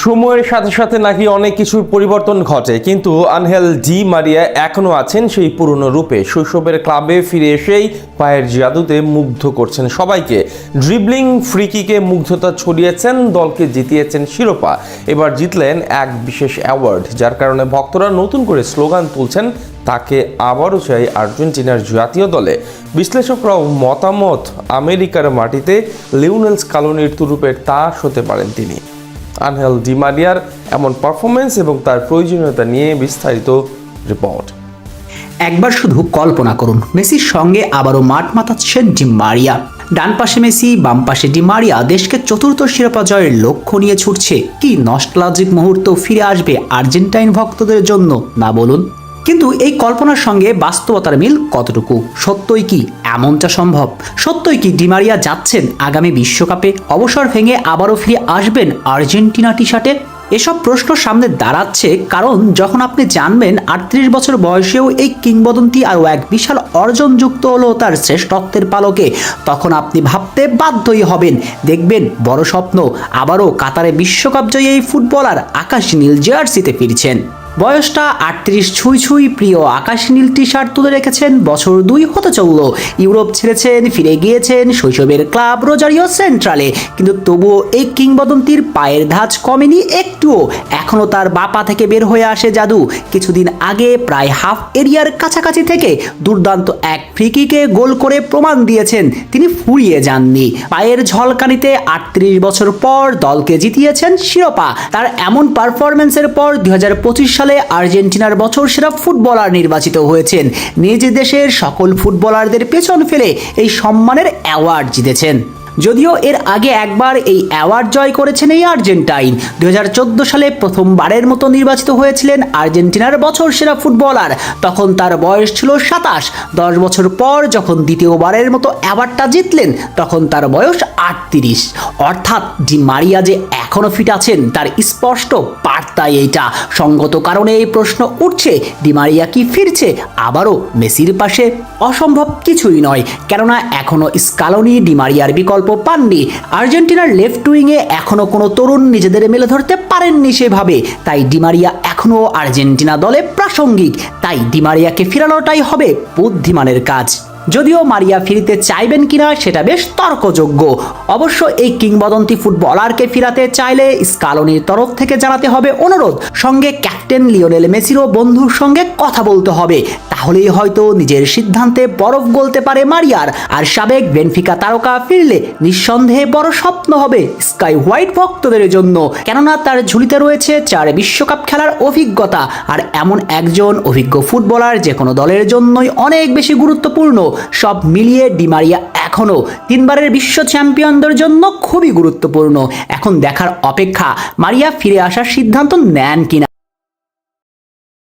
সময়ের সাথে সাথে নাকি অনেক কিছুর পরিবর্তন ঘটে, কিন্তু আনহেল ডি মারিয়া এখনো আছেন সেই পুরনো রূপে। শৈশবের ক্লাবে ফিরে এসেই পায়ের জাদুতে মুগ্ধ করছেন সবাইকে। ড্রিবলিং, ফ্রিকিকে মুগ্ধতা ছড়িয়েছেন, দলকে জিতিয়েছেন শিরোপা। এবার জিতলেন এক বিশেষ অ্যাওয়ার্ড, যার কারণে ভক্তরা নতুন করে স্লোগান তুলছেন, তাকে আবারও চাই আর্জেন্টিনার জাতীয় দলে। বিশ্লেষকরাও মতামত, আমেরিকার মাটিতে লিওনেল স্কালোনির তুরুপের তাস হতে পারেন তিনি। আনহেল ডি মারিয়ার এমন পারফরমেন্স এবং তার প্রয়োজনীয়তা নিয়ে বিস্তারিত রিপোর্ট। একবার শুধু কল্পনা করুন, মেসির সঙ্গে আবারও মাঠ মাতাচ্ছেন ডি মারিয়া। ডান পাশে মেসি, বাম পাশে ডি মারিয়া দেশকে চতুর্থ শিরোপা জয়ের লক্ষ্য নিয়ে ছুটছে। কি নস্টালজিক মুহূর্ত ফিরে আসবে আর্জেন্টাইন ভক্তদের জন্য, না বলুন? কিন্তু এই কল্পনার সঙ্গে বাস্তবতার মিল কতটুকু? সত্যই কি এমনটা সম্ভব? সত্যই কি ডি মারিয়া যাচ্ছেন আগামী বিশ্বকাপে? অবসর ভেঙে আবারও ফিরে আসবেন আর্জেন্টিনা টি শার্টে? এসব প্রশ্ন সামনে দাঁড়াচ্ছে কারণ যখন আপনি জানবেন 38 বছর বয়সেও এই কিংবদন্তি আরও এক বিশাল অর্জন যুক্ত হলো তার শ্রেষ্ঠত্বের পালকে, তখন আপনি ভাবতে বাধ্যই হবেন, দেখবেন বড় স্বপ্ন, আবারও কাতারে বিশ্বকাপ জয়ী এই ফুটবলার আকাশী নীল জার্সিতে ফিরছেন। বয়সটা 38 ছুঁই ছুঁই, প্রিয় আকাশী নীল টি শার্ট তুলে রেখেছেন, বছর 2 হতে চলল। ইউরোপ ছেড়েছেন, ফিরে গিয়েছেন শৈশবের ক্লাব রোজারিও সেন্ট্রালে, কিন্তু তবুও এই কিংবদন্তির পায়ের ধাঁচ কমেনি একটুও। এখনও তার বাপা থেকে বের হয়ে আসে জাদু। কিছুদিন আগে প্রায় হাফ এরিয়ার কাছাকাছি থেকে দুর্দান্ত এক ফ্রিকিকে গোল করে প্রমাণ দিয়েছেন তিনি ফুরিয়ে যাননি। পায়ের ঝলকানিতে 38 বছর পর দলকে জিতিয়েছেন শিরোপা। তার এমন পারফরমেন্সের পর 2025 সালে আর্জেন্টিনার বছর সেরা ফুটবলার নির্বাচিত হয়েছেন। নিজ দেশের সকল ফুটবলারদের পেছন ফেলে এই সম্মানের অ্যাওয়ার্ড জিতেছেন। যদিও এর আগে একবার এই অ্যাওয়ার্ড জয় করেছেন এই আর্জেন্টাইন। 2014 সালে প্রথমবারের মতো নির্বাচিত হয়েছিলেন আর্জেন্টিনার বছর সেরা ফুটবলার। তখন তার বয়স ছিল 27। 10 বছর পর যখন দ্বিতীয়বারের মতো অ্যাওয়ার্ডটা জিতলেন, তখন তার বয়স 38। অর্থাৎ ডি মারিয়া যে এখনো ফিট আছেন তার স্পষ্ট বার্তা এইটা। সঙ্গত কারণে এই প্রশ্ন উঠছে, ডি মারিয়া কি ফিরছে আবারও মেসির পাশে? অসম্ভব কিছুই নয়, কেননা এখনো স্কালোনি ডি মারিয়ার বিকল্প পাননি। আর্জেন্টিনার লেফট উইংয়ে এখনো কোনো তরুণ নিজেদের মেলে ধরতে পারেননি সেভাবে। তাই ডি মারিয়া এখনো আর্জেন্টিনা দলে প্রাসঙ্গিক। তাই ডি মারিয়াকে ফেরানোটাই হবে বুদ্ধিমানের কাজ। যদিও মারিয়া ফিরতে চাইবেন কিনা সেটা বেশ তর্কযোগ্য। অবশ্য এই কিংবদন্তি ফুটবলারকে ফিরাতে চাইলে স্কালোনির তরফ থেকে জানাতে হবে অনুরোধ, সঙ্গে ক্যাপ্টেন লিওনেল মেসিরও বন্ধুর সঙ্গে কথা বলতে হবে। তাহলেই হয়তো নিজের সিদ্ধান্তে বরফ গলতে পারে মারিয়ার। আর সাবেক বেনফিকা তারকা ফিরলে নিঃসন্দেহে বড় স্বপ্ন হবে স্কাই হোয়াইট ভক্তদের জন্য, কেননা তার ঝুলিতে রয়েছে 4 বিশ্বকাপ খেলার অভিজ্ঞতা। আর এমন একজন অভিজ্ঞ ফুটবলার যে কোনো দলের জন্যই অনেক বেশি গুরুত্বপূর্ণ। সব মিলিয়ে ডি মারিয়া এখনো 3 বারের বিশ্ব চ্যাম্পিয়নদের জন্য খুবই গুরুত্বপূর্ণ। এখন দেখার অপেক্ষা মারিয়া ফিরে আসার সিদ্ধান্ত নেন কিনা।